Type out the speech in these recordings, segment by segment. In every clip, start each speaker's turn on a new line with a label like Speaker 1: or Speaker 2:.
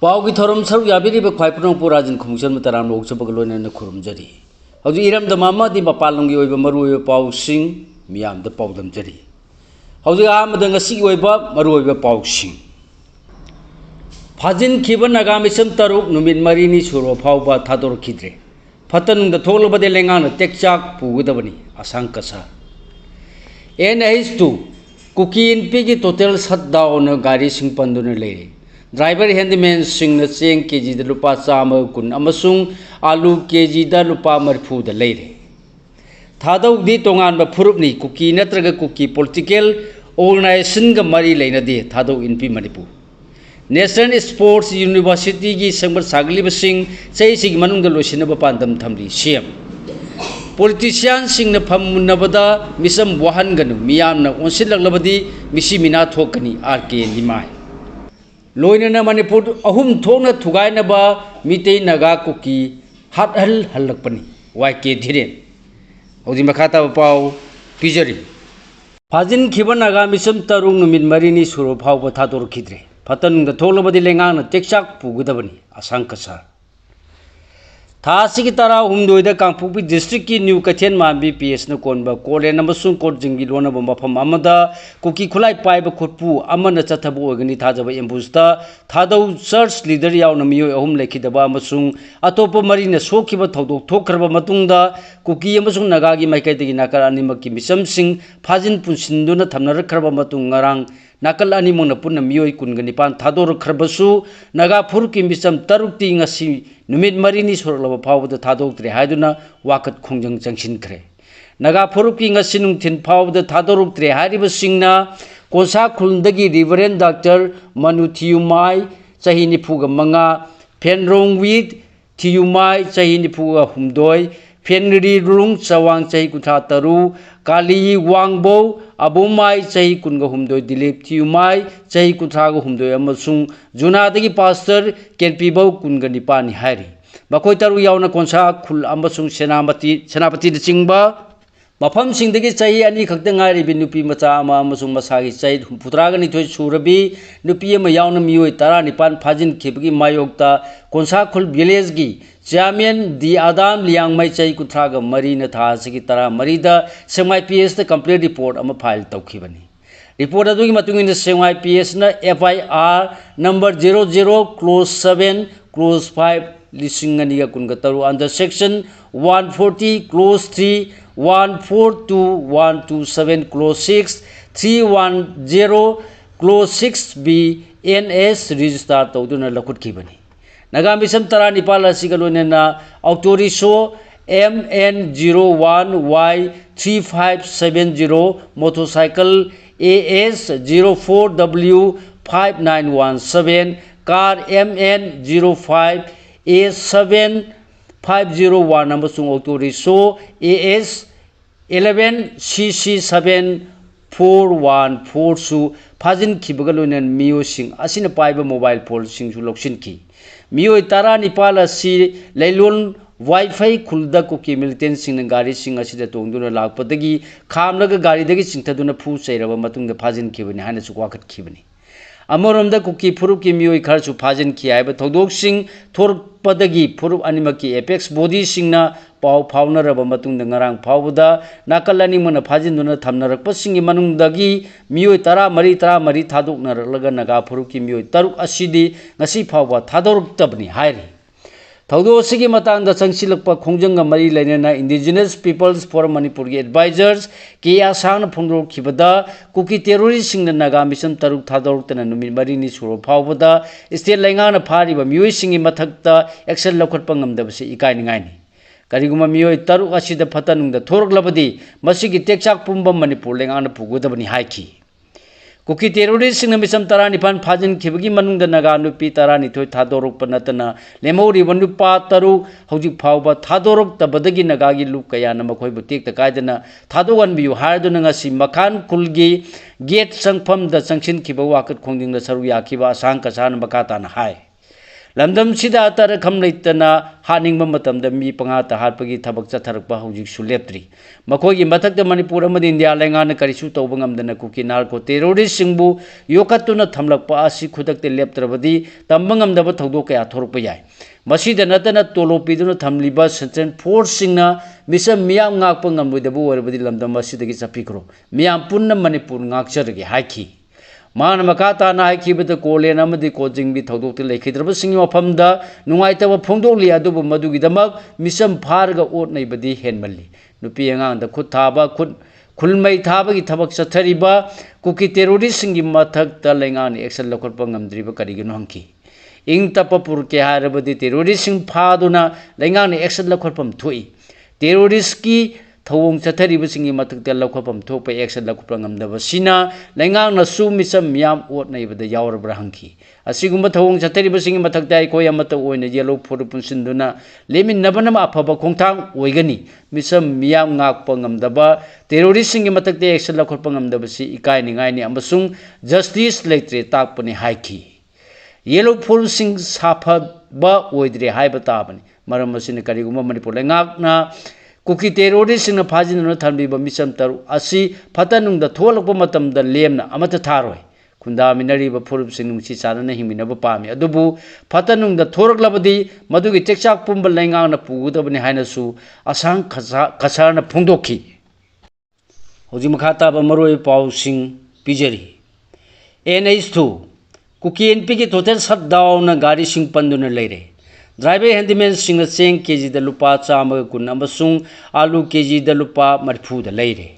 Speaker 1: पाव की थोरम सरुक याबिरिब ख्वाइपुरंग पुराजिन खुमसन तराम Lok Sabha लोइनन खुरुमजरी हौजी Iram the मामादि मपालंगी ओइबा मरुओइबा पावसिंग मियाम the पावदमजरी हौजी आमद ngasi ओइबा मरुओइबा पावसिंग फाजिन खिबा नागामिसम तरुक नुमित मरिनी सुरो फावबा थादोरखिद्रे फतनुंग द थोलबदे लेंगान टेकचाक पुगदबनी आसांग कसा NH2 कुकी इनपी की टोटल शटडाउन गाड़ी सिंह पंदुन लेरे ड्राइवर हैंडमैन सिंह चेंग केजी द लुपा चाम कुन अमसुंग आलू केजी द लुपा मरफू द लेरे थादौदी तोंगान फुरुपनी कुकी नत्रग कुकी पॉलिटिकल ऑर्गेनाइजेशन ग मरी लेनदे थादौ इनपी मणिपुर नेशनल स्पोर्ट्स यूनिवर्सिटी की संबर सागलिब सिंह चैसी मनुंग लोसिनब पांदम थमली सीएम पॉलिटिशियन सिंह फमुन्नबदा मिसम वहनगनु मियामना ओनसिलगलबदी मिसी मिना थोकनी आरके निमाय लोइनना मणिपुर अहुम थोंगना थुगाइनबा मितै नगा कुकी हाटहल हल्लकपनी वाइके धीरेन हौजी मखाता पाव पिजरी फाजिन खिबा नागा मिसम तरुंग नुमित मरिनी सुरो फावबा थादोरखिद्रे फतनुंग थोलबदि लेंगान टेकचाक पुगदबनी आसांग कसा थासिकी तरा हुमदोइदा कांगपुपी डिस्ट्रिक्ट की न्यू कथेन मांबी पीएस न कोनबा कोलेन अमसुंग कोट जिंगी लोनब मफम अमदा कुकी खुलाई पाइब खुटपु अमन चथबु ओगनी थाजब एम्बुसता थादौ चर्च लीडर यावना मियोय अहुम लेखिदबा अमसुंग अतोप मरिना सोखिबा थौदोक थोखरबा मतुंगदा कुकी अमसुंग नगागी माइकैदगी नाकर अनिमकी मिसम सिंह फाजिन पुनसिंदुना थमनरखरबा मतुंग ngarang nakal ani mona punna miyoi kunga nipan thador kharbsu naga furki misam tarukti ngasi numit marini sorlaba phawda thadoktre haiduna wakat khongjang changsin khre naga furki ngasi nung thin phawda thadoruktre hariba singna konsa khulndagi reverend doctor manu thiumai chahi ni phuga manga phenrong with thiumai chahi ni phuga humdoi Fenri rung sawang chahi kutha taru kali wangbo abumai chahi kunga humdoi dilip thiumai chahi kutha go humdoi amasung junadagi pastor kenpibau kunga nipani hari bakoi taru yauna konsa khul amasung senapati de chingba mafam singdagi chahi ani khakta ngari bi nupi macha ama amasung masagi chahi putraga ni thoi surabi nupi ama yauna miyoi tara nipan phajin khibgi mayokta konsa khul village gi chairman di adam liang mai chai kuthraga mari na tha sigi tara mari da semai ps the complete report ama file taukhibani report adu gi matung in semai ps na FIR number 00 close 7 close 5 lising ani ga kun ga taru under section 140 close 3 142 127 close 6 310 close 6 b ns register tawduna lakhut khibani Nagamisam tara nipal asigalonena autoriso MN01Y3570 motorcycle AS04W5917 car MN05A7501 amasung autoriso AS11CC7414 su phajin khibagalonen mio sing asina paiba mobile phone sing su loksin ki मियोय तारा निपाल असि लैलोन wifi खुलदा cookie militant Singh गाड़ी सिंह असिदा तोंदुना लाकपदगी खामलगा गाड़ीदगी चिंथदुना फु चैरबा मतुंग फाजिन खिबनि हाना सु वाखत खिबनि अमरोमदा cookie फुरुप की मियोय खरसु फाजिन खि आइबा थौदोक Singh थोरपदगी फुरुप अनिमकी apex body सिंहना पाव फावनरबा मतुंग ngarang फावदा नाकलनी मना फाजिनदुना थमनरकप सिंह मनुंगदगी मियोय तरा मरी थादोकनरलगा नगा फुरुप की मियोय तरुक असिदी ngasi फावबा थादोरक्तबनि हायरि थौदो सिगी मतंग चंगसिलकप खोंजंग मरी लेनेना इंडिजिनस पीपल्स फॉर मणिपुर की एडवाइजर्स के आसान फोंदो खिबदा कुकी टेररिस्ट सिंग नगा मिशन तरुक थादोरक्तना नुमि मरीनी सुरो फावबदा स्टेट लेंगाना फारिबा मियोय सिंगी मथक्ता एक्शन लखटप ngamdabse ikainingani Kariguma miyoy taruk asida fatanungda thoroklabadi masigi tekchak pumbam manipur lengana pugudabani haiki kuki terrorist sing misam tara nipan phajin khibagi manungda naga nupi tara ni thoi thadoruk panatana lemori wanu pa taru hauji phawba thadoruk tabadagi naga gi lu kaya na makhoi butik ta kaidana thadogan biu harduna ngasi makhan kulgi gate sangpham da sangsin khiba wakat khongding da saru yakhiba asang kasan makata na hai lamdam sida tar kham leitana haning ba matam da mi panga ta hat pagi thabak chatharak ba hojik su leptri makhoi gi mathak da manipur amadi india lenga na karisu tawba ngamdana kuki narco terrorist singbu yokatuna thamlak pa asi khudak te leptrabadi tambangam da ba thodok kaya thoruk pa yai masida natana tolo piduna thamliba central force singna misam miyam ngak pa ngambu da bu warbadi lamdam masida gi chapikro miyam punna manipur ngak chargi haiki मान मकाता ना हाइखिबद कोलेन अमदि coaching be थौदोक लेखिद्रब सिंगी मफमदा नुंगाइतब फोंदोकलि अदुब मदुगिदमक मिसम फारग oat नैबदि हेनमल्ली नुपि अंगांग the खुद थाबा खुद खुलमै थाबगी थबक चथरिबा cookie terrorist सिंगी मथक त लेंगान action लखोटप ngamdriba karigino hangki ing tapapur ke harabadi terrorist sing phaduna leंगान action लखोटपम थोई terrorist की थौंग चथरिब सिंगी मथक त लखोपम थोप एक्शन लखोप ngamdab sina leंगान न सु मिसम मियाम ओट नैबद यावरब्रा हंकी असिगुम थौंग चथरिब सिंगी मथक ताई कोय अमत ओइना येलो फोर पुनसिंदुना लेमिन नबनम अफब खोंथांग ओइगनी मिसम मियाम ngak ngamdab terrorist singi मथक ते एक्शन लखोप ngamdab si ikai ningai ni amasung justice leitre takpani haiki येलो फोर सिंग साफा बा ओइद्रे हाइबा ताबनी मरम मसिन करिगुम मणिपुर लेंगाक ना कुकी टेरोरिस्ट सिंग फाजिन थम्बीब मिसम तरु असि फतनुंग द थोलक मतम the Lemna Amrut थारोय खुंदा मिनरीब फुरुब Singh नुंसी चारना हिमिनब Pami अदुबु फतनुंग the थोरकलबदी मदुगी टेक्चाक पुंब लेंगांग न पुगुदबनि हाइनसु असांग खसारना फुंगदोखी होजि मखाता ब मरोय पाउ सिंग पिजरी NH2 कुकी NP की टोटल शटडाउन गाड़ी सिंग पंदुन लेरे ड्राइवर हैंडीमैन सिंह चेंग केजी द लुपा चामग कुन अमसुंग आलू केजी द लुपा मरफू द लेरे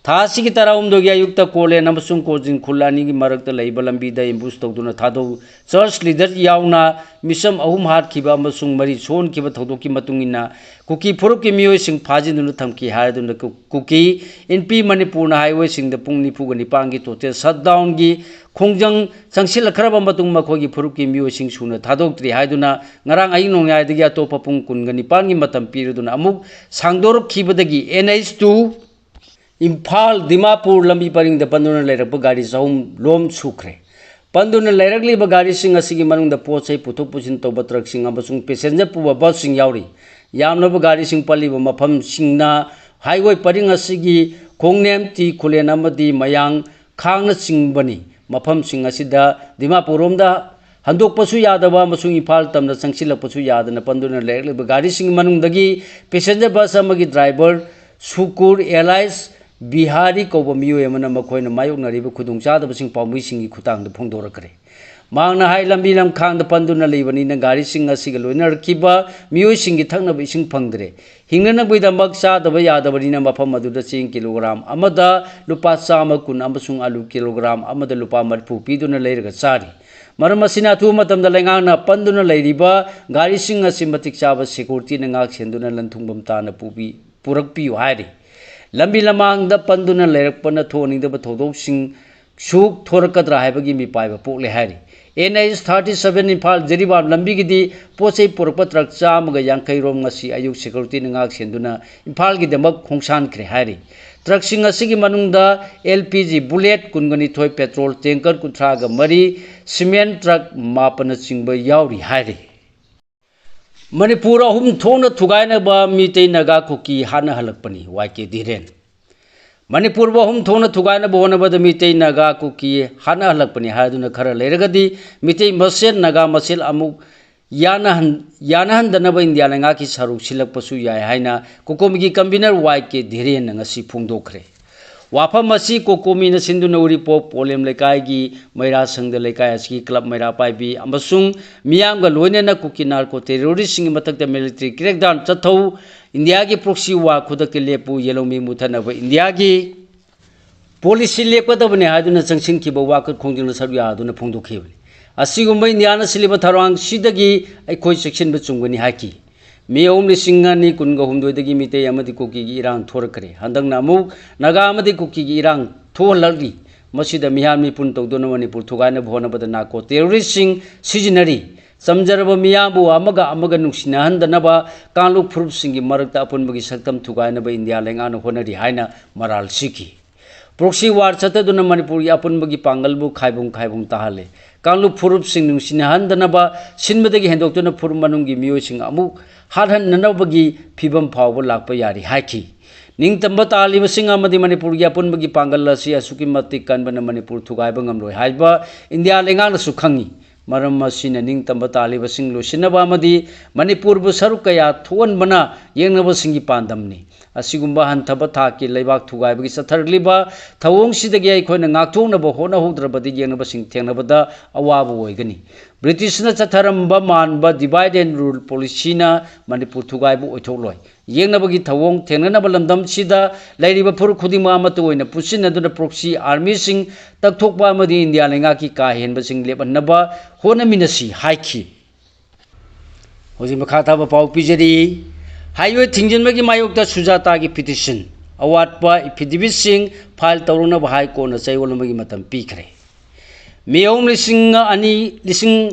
Speaker 1: थासी की तरह उमदोगी आयुक्त कोले नमसुंग कोजिंग खुलानी की मरक द लेबा लंबी द इम्बुस तौदुना थादो चर्च लीडर याउना मिसम अहुम हाथ खिबा अमसुंग मरी सोन खिबा थौदो की मतुंगिना कुकी फुरुप की मियोय सिंग फाजिन थमकी हायदुना कुकी NP मणिपुर ना हाईवे सिंग द पुंग निफुग निपांगी टोटल शटडाउन की खोंजंग चंगसिल खरब मतुंग मखोगी फुरुप की मियोय सिंग सुना थादोक्त्री हायदुना ngarang ayi nongyai dagi atopa pung kun gani pangi matam piriduna amuk sangdorok khibadagi NH2 Imphal Dimapur lambi paring da panduna leirakpa gari sahum lom sukre panduna leirakli ba gari sing asigi manung da pochai puthok pusin toba truck sing amasung passenger puba bus sing yauri yamna ba gari sing pali ba mafam singna highway paring asigi khongnem ti khulen amadi mayang khangna singbani mafam sing asida Dimapur romda handok pasu yadaba masung Imphal tamna sangsilak pasu yadana panduna leirakli ba gari sing manung dagi passenger bus amagi driver Sukur Airlines Bihari कौब मियोय मन मखोयन मायोगनरिब खुदुंग चादबसिंग पामुइसिंगी खुतांग the फोंदोरकरे मांगना high लंबी लमखांग the पंदुना लेबनी न गाड़ी सिंग असिग लोइनरकिबा मियोयसिंगी थंगनब इसिंग फंगदरे हिंगना बुइदमक चादब यादबनी न मफम अदुदा चिंग kilogram अमदा लुपा चाम कुन अमसुंग आलू किलोग्राम अमदा लुपा मरफू पीदुना लेरगा चारी मरम असिना थु मतमदा लेंगांगना पंदुना लेरिबा गाड़ी सिंग असि मतिक चाबा सिक्योरिटी न ngak सेंदुना लंथुंगबम ताना पुरकपियु हायरि लंबी लमांग द पंदुना लेरकपना थोनिंगदब थौदोकसिंग सुक थोरकद्रा हाइबगी मिपाइबा पोकले हायरि NH37 इम्फाल जरीबाम लंबी गिदी पोचै पुरप ट्रक चामग यांखै रोम ngasi अयुक सिक्योरिटी न ngak सेंदुना इम्फाल गी दमक खोंसान खरे हायरि ट्रक सिंग असिगी मनुंगदा LPG बुलेट कुनगनी थोय पेट्रोल टैंकर कुथ्रागा मरी सीमेंट ट्रक मापन चिंगबा यावरि हायरि मणिपुर अहुम थोंना थुगाइनबा मितै नगा कुकी हाना हलकपनी YK Dhiren मणिपुर अहुम थोंना थुगाइनबा होनबद मितै नगा कुकी हाना हलकपनी हायदुना खरा लेरगदी मितै मसेल नगा मसेल अमुक यानहंदनबा इंडिया लंगा की सरुक सिलकपसु याय हायना कोकोमिगी कन्वीनर YK Dhiren ngasi फोंदोखरे वाफम असी कोकोमी न सिंधुना उरिपो पोलेम लेकाई मैरा संघ लेकाई असकी क्लब मैरा पाइबी अमसुंग मियामगा लोइनेना कुकी नार्को टेरोरिस्ट सिंग मथक्ता मिलिट्री क्रैकडाउन चथौ इंडिया की प्रोक्सी वा खुदक लेपु येलोमी मुथनब इंडिया की पॉलिसी लेपदबने हादुना चंगसिंखिबा वाकत खोंजिंगना सरु यादुना फोंदोखिबनि असिगुम्बा इंडियाना सिलिबा थरवांग सिदगी अखोय सेक्शनबा चुंगनी हाकी मे ओम लिसिंगनी कुनगा हुमदोयदगी मिते अमदि कुकी की इरांग थोरकरे हंदंगना अमुक नगा अमदि कुकी की इरांग थोहलगी मसिदा मिहामी पुन तौदोना मणिपुर थुगाइना भोनबदा नाको टेरोरिस्ट सिंग सिजिनरी समजरब मियाबु अमगा अमगा नुक्सिनाहंदनबा कांलुक फुरुप सिंगी मरकता अपुनबगी सक्तम थुगाइनबा इंडिया लेंगाना होनरी हाइना मराल सिकी proxy war chataduna Manipur gi apunbagi pangalbu khaibung tahale kanglu furup sing nungsinhan danaba sinbadagi hendoktuna furum manunggi miyoi sing amuk hadhan nanabagi phibam phawba lakpa yari haiki ning tamba taliba sing amadi Manipur gi apunbagi pangal asi asuki matik kanbana Manipur thugaiba ngamloi haiba India lengana su khangi maram masina ning tamba taliba sing losinaba amadi Manipur bu saruk kaya thuan bana yengnaba singi pandamni asigumba hantaba thaki leibak thugaibagi sathargliba thawongsidagi aikoina ngakthongnaba honahoudrabadi yengnaba sing thengnabada awaba oigani British na chatharamba manba divide and rule policy na Manipur thugaibu oithokloi yengnabagi thawong thengnanaba lamdam sida leiriba phur khudima amatu oina pusinaduna proxy army sing takthokpa amadi India lengaki ka henba sing lebannaba honaminasi haiki hoji makhatha ba pau pijari Highway Tingjinbagi Mayokta Sujata ki petition awatpa affidavit sing file tawruna ba high court na chayolmagi matam pikre Miyom lising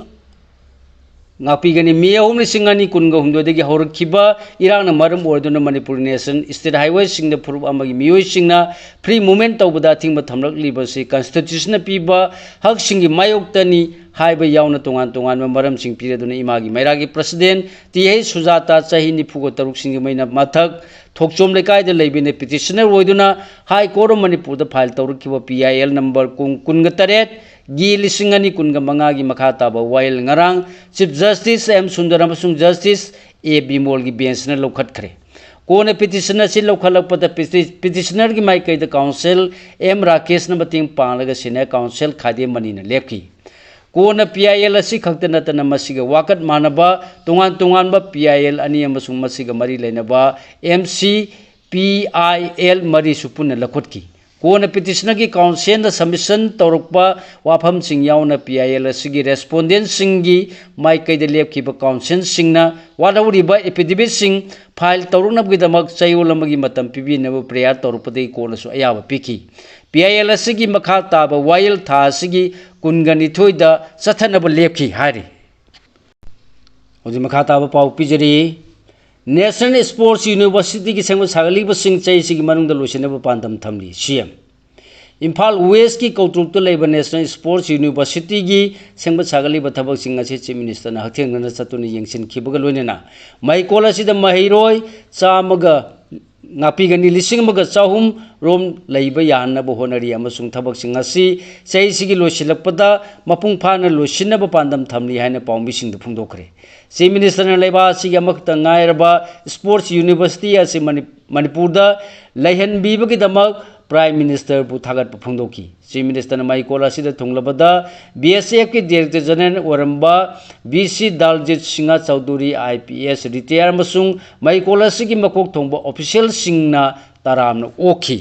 Speaker 1: ngapigani Miyom lising ani kunga humdodagi hawrakhiba irang na maram orduna Manipur nation state highway sing na phurup amagi miyoi sing na free movement tawbada thingba thamlaklibase se constitution na piba hak singi mayokta ni haiba yauna tongan maram sing piraduna imagi mairagi president TH Sujata chahi nifugo taruk singi maina mathak thokchom lekai de leibine petitioner oiduna high court of Manipur da file tawrukhiba PIL number 28 gi lisingani kunga mangagi makhata ba while ngarang Chief Justice M Sundaram sung Justice A Bimol gi bench na lokhat khre kone petitioner si lokhalakpada petitioner gi mai kai da council M Rakesh na bating panglaga senior council khade mani na lepki kona PIL asi khakta natana masiga wakat manaba tungan ba PIL ani amasung masiga mari leinaba MC PIL mari supuna lakhotki kona petitioner gi council na submission torukpa wafam sing yauna PIL asigi respondent singi mai kai de lepki ba council singna wadawri ba affidavit sing file torunab gi damak chayolamagi matam pibi na prayer torupade kona su ayaba piki PIL asigi makhata ba while tha asigi kungani thoida chathanaba lepki hari hoji makhata ba pau pijari National Sports University ki sengwa sagali ba sing chai sigi manungda losinaba pandam thamli CM Imphal West ki kautruk to leiba National Sports University gi sengba sagali ba thabak sing ase Chief Minister na hatheng na chatuni yengsin khibaga loinena mai kola sida mahiroi chamaga ngapigani lising maga chahum rom leiba yanna bo honari amasung thabak sing asi chai sigi losilakpada mapung phana losinaba pandam thamli haina paumbi sing du phungdokre Chief Minister na leiba sigi amakta ngairaba Sports University ase Manipur da laihan bibagi damak Prime Minister bu thagat phungdoki Chief Minister na mai kola sida thunglabada BSF ki Director General oramba BC Daljit Singha Chaudhuri IPS retire masung mai kola sigi makok thongba official singna taramna okhi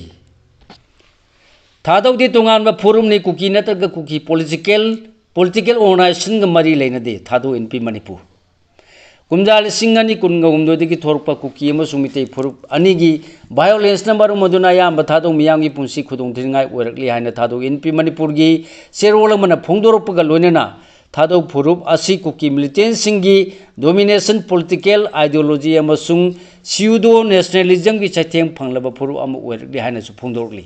Speaker 1: thadawdi tongan ba forum ni kuki nataga kuki political organization ga mari leina de thadu NP Manipur kumjal singani kunga humdodigi thorpa kuki amasung mitei forum anigi violence number maduna yamba thadong miyamgi punsi khudong thingai oirakli haina thadong NP Manipur gi serolangmana phongdoropga loinena thadong forum asi kuki militant singi domination political ideology amasung pseudo nationalism gi chatheng phanglaba forum am oirakli haina su phongdorokli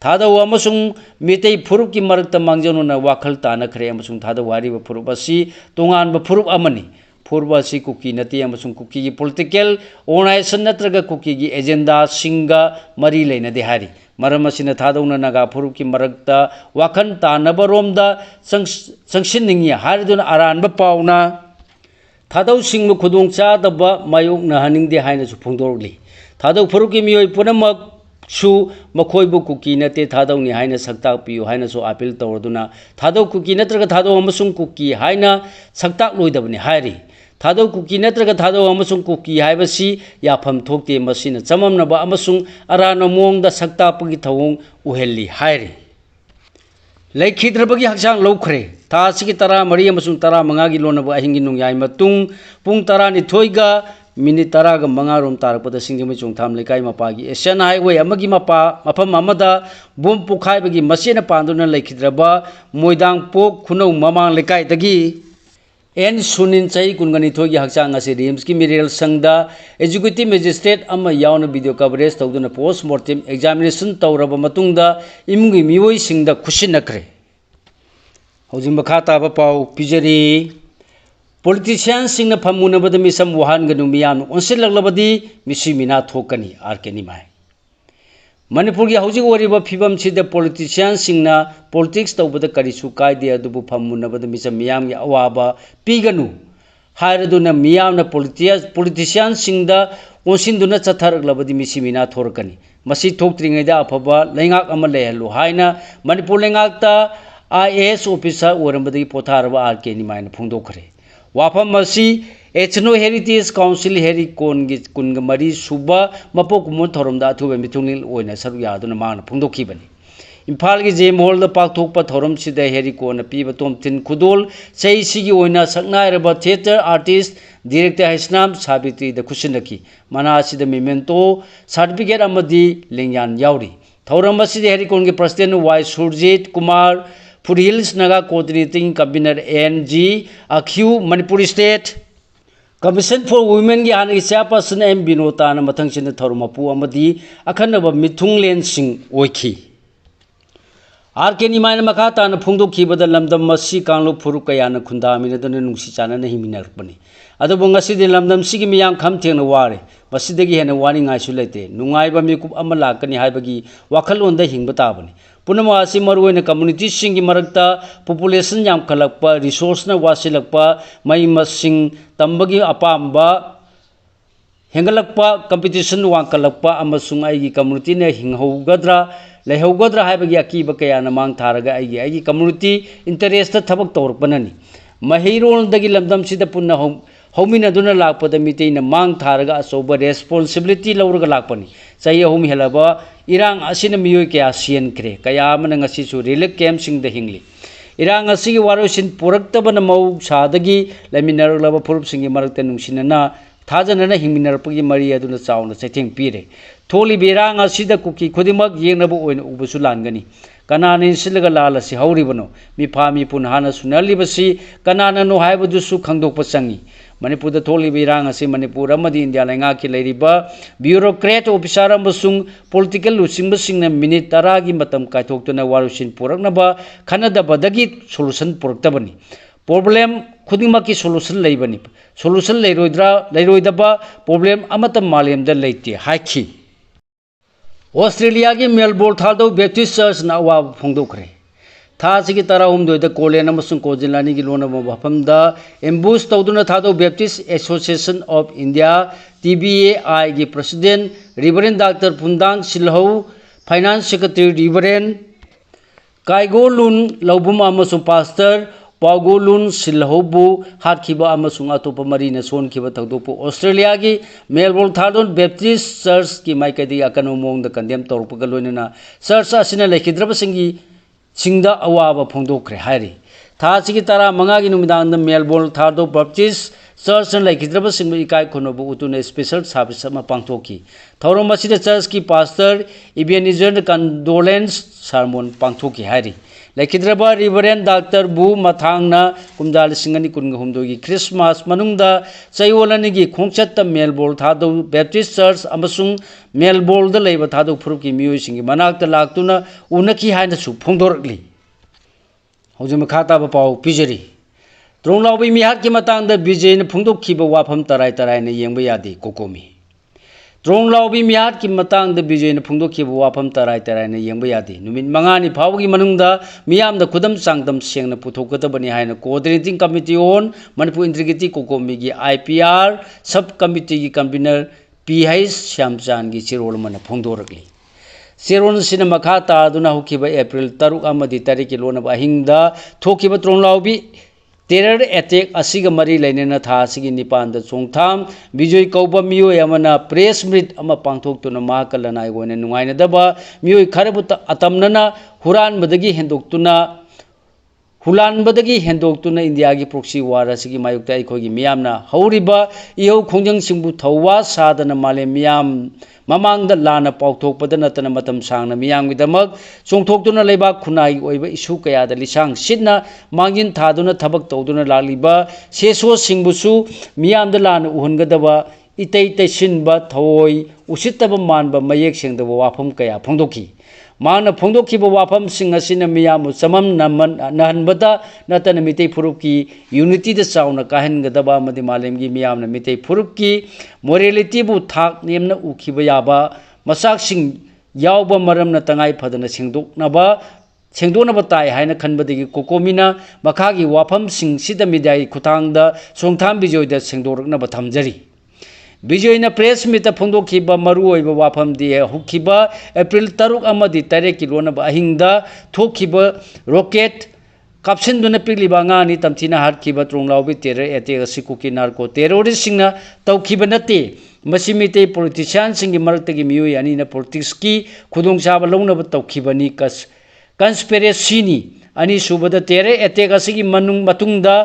Speaker 1: thadong amasung mitei forum ki marakta mangjanona wakhal tana khre amasung thadong wari ba forum asi tongan ba forum amani Purba si kuki nati amasung kuki gi political organization natraga kuki gi agenda singa mari leina de hari maram asina thadawna naga phurup ki marakta wakhan tanabaromda sangsinningi hariduna aranba pauna thadaw singmu khudong chadaba mayok na haningde haina su phongdorli thadaw phurup ki miyoi punamak su makhoibu kuki nate thadaw ni haina saktak piyu haina su appeal tawduna thadaw kuki natraga thadaw amasung kuki haina saktak loidabani hairi thadaw kuki natraga thadaw amasung kuki haibasi yafam thokte masina chamamnaba amasung arana mongda saktapagi thawong uhelli hairi laikhidrabagi haksang laukhre tha sigi tara mari amasung tara mangagi lonaba ahingi nungyai matung pung tara ni thoiga minute tara ga mangarom tarakpada singjamai chungtham lekai mapagi Asian Highway amagi mafam amada bom pukhai bagi masina panduna laikhidraba moidang pok khunau mamang lekai dagi एन सुनिन चाही कुनगनिथोगी हकचांग असे RIMS की मिरेल संगदा educative magistrate अमा यावना video coverage तौदुना postmortem examination तौरबा मतुंगदा इमुंगी मिवोई सिंगदा खुशिनखरे हौजिंग मखा ताबा पाउ पिजरी politician सिंगना फमुनबदा मिसम वहानगनु मियाम ओनसिलगलबदी मिसी मिना थोकनी आरके निमाय मणिपुर की हौजिक ओरिबा फिबम सिदा पॉलिटिशियन सिंगना पॉलिटिक्स तौबदा करिसु कायदे अदुबु फमुनबदा मिसम मियाम की अवाबा पीगनु हायरदुना मियामना पॉलिटिशियन सिंगदा ओनसिंदुना चथरगलबदी मिसी मिना थोरकनी मसी थोक्त्रिङैदा अफबा लैङाक अमा लेहलु हायना मणिपुर लैङाकता IAS ऑफिसर ओरंबदगी पोथारबा आरके निमायन फोंदोखरे वाफम मसी एथनो हेरिटेज काउंसिल हेरी कोनगी कुनग मरी सुबा मपोक कुमोन थोरमदा अथुबे मिथुंगलिल ओइना सरु यादुना मान फोंदोखिबनी इम्फाल की जेम हॉल द पाकथोकपा थोरम सिदा हेरी कोन पीबा तोमथिन खुदोल सही सिगी ओइना सकनायरबा theatre artist director Heisnam Sabitri द खुसिनकी मना सिदा मेमेंटो सर्टिफिकेट अमदी लेंयान यावरी थोरम मसी हेरी कोन के प्रेसिडेंट वाई सुरजीत कुमार फुरिल्स नगा कोऑर्डिनेटिंग कन्वीनर NG अक्यू Manipur state commission for women की हानि चेयरपर्सन M बिनोता मथंगसिन थौरमपु अमदी अखनब मिथुंगलेन सिंह ओइखी आरके निमायन मखा तान फोंदोखिबदा लमदम मसी कांगलो फुरु कयान खुंदामिनदन नुंसी चानन हिमिनरपनी अदबो ngasi लमदम सिगी मियाम खम थेंग वारे मसीदगी हेन वानिंगाइसु लेते नुंगाइबा मिकुप अमा लाकनी हाइबगी वाखलोंदा हिंगबा ताबनी पुनम आसी मरुओइन कम्युनिटी सिंगी मरक्ता पॉपुलेशन याम खलकपा रिसोर्स न वासिलकपा मई मसिंग तंबगी अपाम्बा हेंगलकपा कंपटीशन वांकलकपा अमसुंग आइगी कम्युनिटी ने हिंगहोगद्रा लेहौगद्रा हाइबगी अकीबा कयान मांग थारगा आइगी कम्युनिटी इंटरेस्ट थबक तौरपननी महिरोलदगी लमदम सिदा पुन्ना हौमिनदुना लाकपदा मितेना मांग थारगा अचौबा रेस्पोंसिबिलिटी लौरगा लाकपनी चाही अहुम हेलबा इरांग असिना मियोय कया सियनख्रे कया अमना ngasisu रिलीफ कैम्प सिंगदा हिंगली इरांग असिगी वारोसिन पुरक्तबना मौसादगी लमिनरलबा फुरुप सिंगी मरक्ता नुंसिनना थाजनना हिंमिनरपगी मरी अदुना चावना चैथेंग पीरे थोली बेरांग असिदा कुकी खुदिमक येंगनबो ओइन उबसु लानगनी कनाने सिलगा लालसी हौरिबनो मिफा मिपुन हाना सुनलिबसी कनाननो हाइबदुसु खंगदोकपा चंगी मणिपुर थोली इरांग असी मणिपुर अमदी इंडिया लैंगा की लेरिबा ब्यूरोक्रेट ऑफिसर अमसुंग पॉलिटिकल लुचिंगबसिंगना मिनिट 10 की मतम कायथोक्तुना वारुसिन पुरकनबा खनदबदगी सोल्यूशन पुरक्तबनी प्रॉब्लम खुदिमक की सोल्यूशन लेबनी सोल्यूशन लेरोइदबा प्रॉब्लम अमतम मालेमदा लेते हाइखी ऑस्ट्रेलिया की मेलबोर्न थादो बैप्टिस्ट चर्च ना अवाब फोंदोखरे थासिगी 13 कोलेन अमसुंग कोजिलानी की लोन मफमदा एम्बुश तौदुना Thadou Baptist association of India TBAI की प्रेसिडेंट रिवरेंड डॉक्टर पुंदांग सिलहौ फाइनेंस सेक्रेटरी रिवरेंड काइगोलुन लौबुम अमसुंग पास्टर पागोलुन सिलहौबु हाटखिबा अमसुंग अतोप मरीना सोनखिबा थौदोपु ऑस्ट्रेलिया की मेलबोर्न थादोन बैप्टिस्ट चर्च की माइकदी अकनो मोंग द कंडेम तौरपगा लोइनना चर्च असिना लेखिद्रबसिंगी सिंगदा अवाबा फोंदोखरे हायरी थासिगी 15 की नुमिदांग मेलबोर्न थादो बैप्टिस्ट चर्च न लेखिद्रबसिंग इकाय खोनबु उतुना स्पेशल सर्विस अमा पांगथोकी थौरम मसिदा चर्च की पास्टर इबेनिजर कंडोलेंस सरमोन पांगथोकी हायरी लेखिद्रबा रिवरेंड डॉक्टर बु मथांगना कुमदाल सिंगनी कुनगहुमदो की क्रिसमस मनुंगदा चयोलनी की खोंगचत Melbourne Thadou Baptist church अमसुंग Melbourne the लेबा थादो फुरुप की मियोय सिंगी मनाक्ता लाक्तुना उनकी हायनसु फोंदोरकली हौजम खाताबा पाउ पिजरी त्रोंलाउबी मिहार की मतंगदा बिजेन फोंदोखिबा वाफम तराय तराय ने येंबा यादे कोकोमी त्रोंलाउबी मिहार की मतंगदा बिजेन फोंदोखिबा वाफम तराय तराय ने येंबा यादे नुमिन मंगानी फावगी मनुंगदा मियामदा खुदम चांगदम सेंगना पुथोकदबनी हायना coordinating committee on Manipur integrity COCOMI की IPR सब कमिटी की कन्वीनर PH श्यामचान की चिरोल मन फोंदोरकली सेरोन सिना मखा तादुना हुकिबा एप्रिल 3 अमदी तारीख की लोनब अहिंगदा थोकिबा त्रोंलाउबी टेरर अटैक असिगा मरी लेनेना था असिगी निपान the चोंगथाम Bijoy कौबा मियोय Amna press meet अमा पांगथोक्तुना माकलना आइगोने नुंगाइनदबा मियोय खरबुत अतमनना हुरान बदगी हेंदोक्तुना हुलानबदगी हेंदोक्तुना इंडिया की प्रोक्सी वार असगी मायुक्ता अखोगी मियामना हौरिबा इहौ खोंजंग सिंबु थौवा सादना माले मियाम ममांगदा लाना पाउथोकपदा नतना मतम सांगना मियामगिदमक चोंथोक्तुना लेबा खुनाई ओइबा इशू कयादा लिसांग सिदना मांगिन थादुना थबक तौदुना लालिबा सेसो सिंबुसु मियामदा लाना उहनगदबा इतै तैसिनबा थौई उसितबा मानबा मयेक सेंदबा वाफम कया फोंदोकी मांगना फोंदोखिबा वाफम सिंग असिना मियाम समम नहनबदा नतना मितै फुरुप की यूनिटी द चाउना काहनगदबा मदि मालेमगी मियामना मितै फुरुप की मोरालिटी बु थाक नेमना उखिबा याबा मसाक सिंग यावबा मरमना तंगाई फदना सेंदोनबा ताई हायना खनबदगी कोकोमिना मखागी वाफम सिंग सिदा मिडियाई खुतांगदा सोंगथाम बिजोयदा सेंदोरकनबा थमजरी विजयना प्रेस मीट फोंदोखिबा मरुओइबा वाफमदी हुखिबा एप्रिल 3 अमदी 3 की लोनबा अहिंगदा थोखिबा रॉकेट कापसिनदुना पिलिबा अंगानी तमथिना हारखिबा त्रोंगलाउबी टेरर एटेक असि कुकी नार्को टेररिस्ट सिंगना तौखिबा नते मसि मिते पॉलिटिशियन सिंगी मरक्तगी मियोय अनिना पॉलिटिक्स की खुदोंचाबा लौनबा तौखिबनी कंस्पिरेसीनी अनि सुबदा टेरर एटेक असि मतुंगदा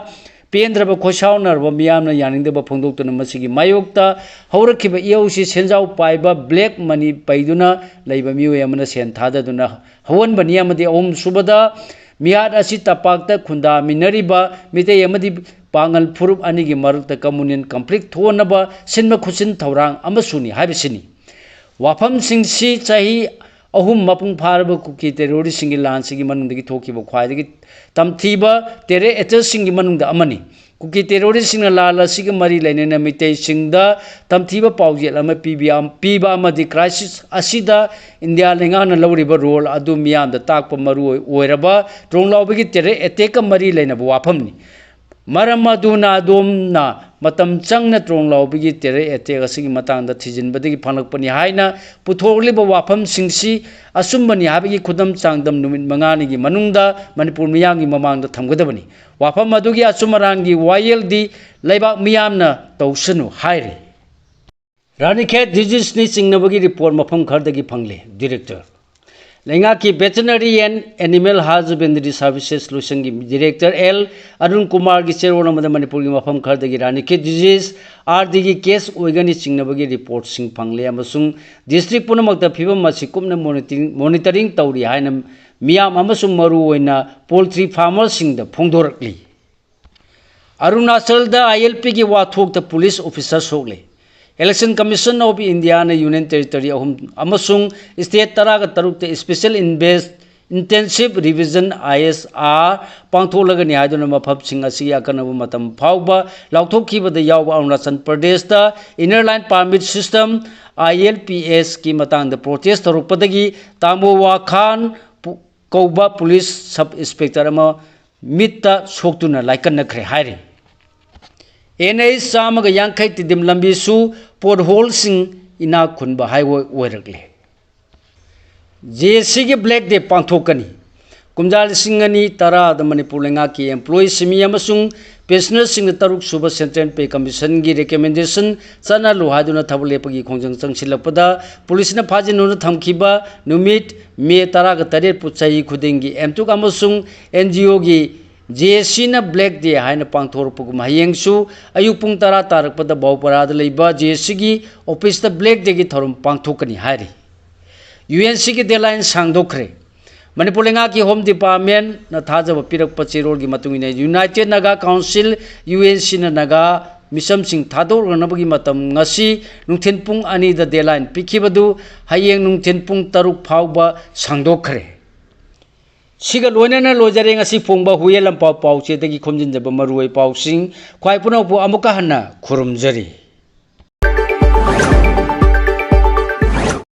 Speaker 1: पेंद्रब खोसाउनरब मियामना यानिंगदब फोंदोक्तुना मसिगी मायोक्ता हौरखिबा इयौसी सेंजाउ पाइबा ब्लैक मनी पैदुना लैबा मियोय अमना सेन थाददुना हवनबनी अमदि अहम सुबदा मियाद असि तपाक्ता खुंदा मिनरिबा मितै अमदि पांगल फुरुप अनिगी मरक्ता कम्युनियन कंफ्लिक्ट थोनबा सिनबा खुसिन थौरांग अमसुनी हाबिसिनी वाफम सिंगसी चाही अहुम मपुंग फारब कुकी टेररिस्ट सिंगी लान सिंगी मनुंदगी थोखिबा ख्वाइदगी तमथीबा टेरे एटर्स सिंगी मनुंगदा अमनी कुकी टेररिस्ट सिंगना लाल सिंग मरी लेनेना मितै सिंगदा तमथीबा पाउजेल अमा पीबा अमदि क्राइसिस असिदा इंडिया लेंगाना लौरिबा रोल अदु मियामदा ताकपा मरु ओइरबा ट्रोंगलाउबगी टेरे एटेक मरी लेनबा वाफमनी मरम अदुना अदोमना मतम चंगना ट्रोंगलाउबगी टेरे एटेक असिगी मतांगदा थिजिनबदगी फंगलकपनी हाइना पुथोगलिबा वाफम सिंगसी असुंबनी हाबगी खुदम चांगदम नुमित मंगानीगी मनुंगदा मणिपुर मियामगी ममांगदा थमगदबनी वाफम अदुगी असुमरांगी वायेलदी लेबाक मियामना तौसनु हाइरे रानीखेत डिजीजनी चिंगनबगी रिपोर्ट मफम खरदगी फंगले डायरेक्टर लेंगा की veterinary and animal husbandry services लुसंग की डायरेक्टर एल अरुण कुमार की चेरोन मणिपुर की मफम खरदगी रानीखेत डिजीज आरडी की केस ओइगनी चिंगनबगी रिपोर्ट सिंग फंगले अमसुंग डिस्ट्रिक्ट पुनमक्ता फिबम मसि कुमना मॉनिटरिंग तौरी हायना मियाम अमसुंग मरु ओइना पोल्ट्री फार्मर सिंग द फोंदोरकली अरुणाचल द आईएलपी की वाथोक द पुलिस ऑफिसर सोगले इलेक्शन कमीशन ऑफ इंडिया ने यूनियन टेरिटरी अमसुंग state 13 special intensive revision ISR पांथोलगनी हाइदुना मफबसिंग असि अकनब मतम फाउबा लाउथोखिबदा यावबा अरुणाचल प्रदेश दा inner line permit system ILPS की मतंग प्रोटेस्ट तौरपदगी तामोवा खान कौबा पुलिस सब इंस्पेक्टर मित्ता सोक्तुना लाइकनखरे हाइरे NH चामग यांखै तिदिम लंबीसु पोटहोल सिंग इना खुनबा हाईवे ओइरकले JC की ब्लैक डे पांथोकनी कुमजाल सिंग अनि 10 मणिपुर लेंगा की एम्प्लॉय सिमी अमसुंग पेशनर सिंग तरुक सुबह सेंट्रल पे कमीशन की रिकमेंडेशन चना लोहादुना थबल लेपगी खोंजंग चंगसिलपदा पुलिस न फाजिनुना थमखिबा नुमित मे 13 पुचाई खुदिंगी एमटुक अमसुंग NGO की JC न ब्लैक डे हाइन पांथोरपुगम हयेंगसु अयुक पुंग 10 तारकपदा बाउपराद लेबा JC की ऑफिस द ब्लैक डे की थरुम पांथोकनी हाइरी UNC की डेडलाइन सांगदोखरे मणिपुर लेंगा की होम डिपार्टमेंट न थाजब पिरक चेरोल की मतुंगिने यूनाइटेड नागा काउंसिल UNC न नागा मिसम सिंह थादोरनबगी मतम ngasi नुंथेन पुंग अनि द डेडलाइन पिखिबदु हयेंग नुंथेन पुंग 3 फाउबा सांगदोखरे सिगा लोइनना लोजरे ngasi फोंबा हुये लंपा पाउचे दगी खोमजिनजब मरुoi पाउसिंग ख्वाइ पुनौपु अमुका हन्ना खुरुमजरी।